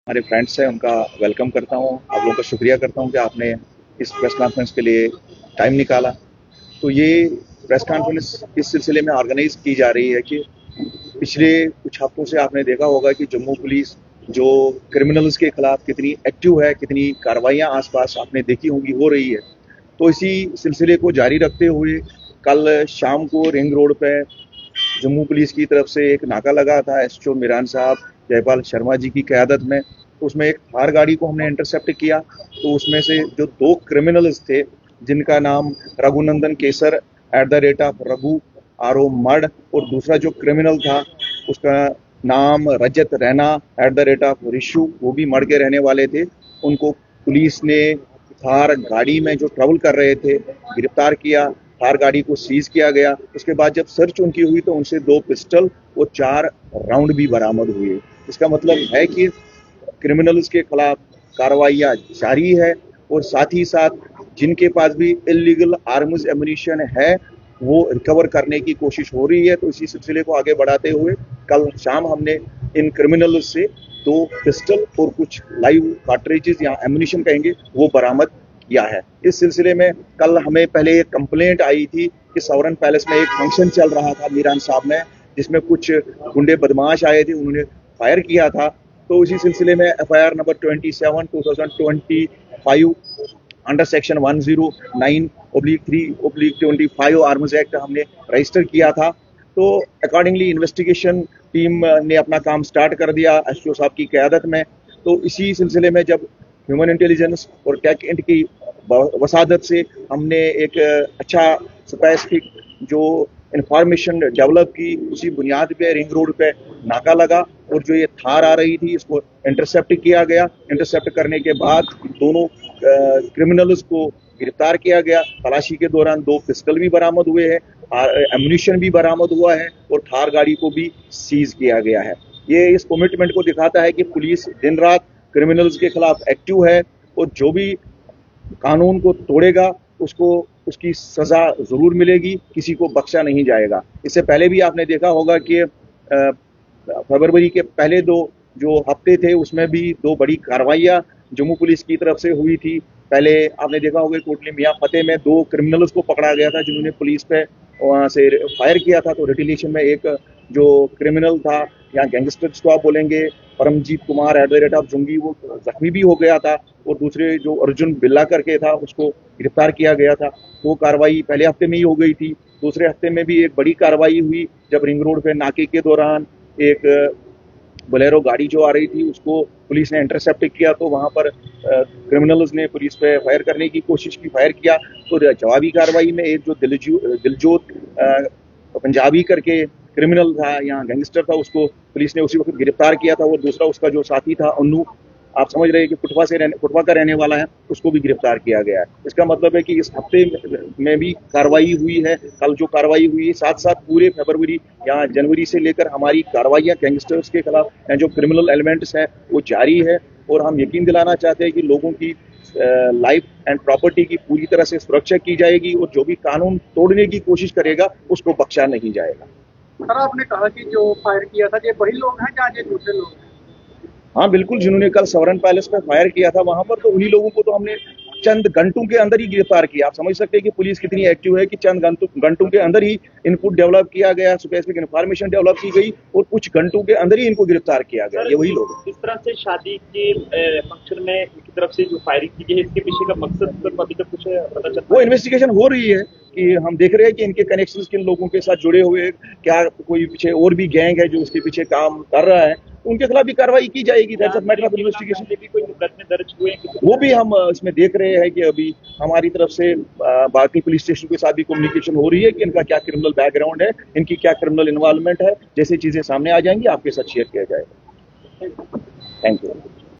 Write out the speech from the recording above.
हमारे फ्रेंड्स हैं उनका वेलकम करता हूँ। आप लोगों का शुक्रिया करता हूँ कि आपने इस प्रेस कॉन्फ्रेंस के लिए टाइम निकाला। तो ये प्रेस कॉन्फ्रेंस इस सिलसिले में ऑर्गेनाइज की जा रही है कि पिछले कुछ हफ्तों से आपने देखा होगा कि जम्मू पुलिस जो क्रिमिनल्स के खिलाफ कितनी एक्टिव है, कितनी कार्रवाइयाँ आसपास आपने देखी होंगी हो रही है। तो इसी सिलसिले को जारी रखते हुए कल शाम को रिंग रोड पे जम्मू पुलिस की तरफ से एक नाका लगा था एसओ मिरान साहब जयपाल शर्मा जी की क़यादत में। तो उसमें एक थार गाड़ी को हमने इंटरसेप्ट किया। तो उसमें से जो दो क्रिमिनल्स थे जिनका नाम रघुनंदन केसर @ रघु आरो मड और दूसरा जो क्रिमिनल था उसका नाम रजत रैना @ रिशु, वो भी मड के रहने वाले थे। उनको पुलिस ने थार गाड़ी में जो ट्रैवल कर रहे थे गिरफ्तार किया। थार गाड़ी को सीज किया गया। उसके बाद जब सर्च उनकी हुई तो उनसे 2 पिस्टल और 4 राउंड भी बरामद हुए। इसका मतलब है कि क्रिमिनल्स के खिलाफ कार्रवाइयाँ जारी है और साथ ही साथ जिनके पास भी इलीगल आर्म्स एमुनिशन है वो रिकवर करने की कोशिश हो रही है। तो इसी सिलसिले को आगे बढ़ाते हुए कल शाम हमने इन क्रिमिनल्स से 2 पिस्टल और कुछ लाइव कार्ट्रिजेस या एमुनिशन कहेंगे वो बरामद किया है। इस सिलसिले में कल हमें पहले एक कंप्लेंट आई थी कि सवरन पैलेस में एक फंक्शन चल रहा था मीरान साहब में, जिसमें कुछ गुंडे बदमाश आए थे, उन्होंने फायर किया था। तो इसी सिलसिले में FIR number 27/2025 under section 109/3/25 arms act हमने रजिस्टर किया था। तो अकॉर्डिंगली इन्वेस्टिगेशन टीम ने अपना काम स्टार्ट कर दिया एसओ साहब की क़यादत में। तो इसी सिलसिले में जब ह्यूमन इंटेलिजेंस और टेक इंट की वसादत से हमने एक अच्छा स्पेसिफिक जो इंफॉर्मेशन डेवलप की, उसी बुनियाद पे रिंग रोड पे नाका लगा और जो ये थार आ रही थी इसको इंटरसेप्ट किया गया। इंटरसेप्ट करने के बाद दोनों क्रिमिनल्स को गिरफ्तार किया गया। तलाशी के दौरान 2 पिस्टल भी बरामद हुए हैं, एमुनिशन भी बरामद हुआ है और थार गाड़ी को भी सीज किया गया है। ये इस कमिटमेंट को दिखाता है कि पुलिस दिन रात क्रिमिनल्स के खिलाफ एक्टिव है और जो भी कानून को तोड़ेगा उसको उसकी सजा जरूर मिलेगी, किसी को बख्शा नहीं जाएगा। इससे पहले भी आपने देखा होगा कि फरवरी के पहले 2 जो हफ्ते थे उसमें भी 2 बड़ी कार्रवाइयाँ जम्मू पुलिस की तरफ से हुई थी। पहले आपने देखा होगा कोटली मियाँ फतेह में 2 क्रिमिनल्स को पकड़ा गया था जिन्होंने पुलिस पे वहाँ से फायर किया था। तो रिटिलिएशन में एक जो क्रिमिनल था या गैंगस्टर जिसको आप बोलेंगे परमजीत कुमार @ जुंगी, वो जख्मी भी हो गया था और दूसरे जो अर्जुन बिल्ला करके था उसको गिरफ्तार किया गया था। वो कार्रवाई पहले हफ्ते में ही हो गई थी। दूसरे हफ्ते में भी एक बड़ी कार्रवाई हुई जब रिंग रोड पे नाके के दौरान एक बोलेरो गाड़ी जो आ रही थी उसको पुलिस ने इंटरसेप्ट किया। तो वहाँ पर क्रिमिनल्स ने पुलिस पे फायर करने की कोशिश की, फायर किया। तो जवाबी कार्रवाई में एक जो दिलजोत पंजाबी करके क्रिमिनल था या गैंगस्टर था उसको पुलिस ने उसी वक्त गिरफ्तार किया था और दूसरा उसका जो साथी था अन्नू, आप समझ रहे हैं कि कुटवा का रहने वाला है, उसको भी गिरफ्तार किया गया है। इसका मतलब है कि इस हफ्ते में भी कार्रवाई हुई है। कल जो कार्रवाई हुई है साथ साथ पूरे फरवरी या जनवरी से लेकर हमारी कार्रवाइयाँ गैंगस्टर्स के खिलाफ जो क्रिमिनल एलिमेंट्स हैं वो जारी है। और हम यकीन दिलाना चाहते हैं कि लोगों की लाइफ एंड प्रॉपर्टी की पूरी तरह से सुरक्षा की जाएगी और जो भी कानून तोड़ने की कोशिश करेगा उसको बख्शा नहीं जाएगा। सर, आपने कहा कि जो फायर किया था ये वही लोग हैं या ये दूसरे लोग हैं? हाँ बिल्कुल, जिन्होंने कल सवरन पैलेस पर फायर किया था वहां पर तो उन्हीं लोगों को तो हमने चंद घंटों के अंदर ही गिरफ्तार किया। आप समझ सकते हैं कि पुलिस कितनी एक्टिव है कि चंद घंटों के अंदर ही इनपुट डेवलप किया गया, स्पेसिफिक इन्फॉर्मेशन डेवलप की गई और कुछ घंटों के अंदर ही इनको गिरफ्तार किया गया। ये वही लोग हैं। इस तरह से शादी के फंक्शन में इनकी तरफ से जो फायरिंग की गई है इसके पीछे का मकसद तो अभी तक कुछ पता चला? वो इन्वेस्टिगेशन हो रही है कि हम देख रहे हैं कि इनके कनेक्शंस किन लोगों के साथ जुड़े हुए, क्या कोई पीछे और भी गैंग है जो उसके पीछे काम कर रहा है, उनके खिलाफ भी कार्रवाई की जाएगी। That's a matter of investigation. भी कोई मुकदमे दर्ज हुए वो भी हम इसमें देख रहे हैं कि अभी हमारी तरफ से बाकी पुलिस स्टेशन के साथ भी कम्युनिकेशन हो रही है कि इनका क्या क्रिमिनल बैकग्राउंड है, इनकी क्या क्रिमिनल इन्वॉल्वमेंट है। जैसे चीजें सामने आ जाएंगी आपके साथ शेयर किया जाएगा। Thank you.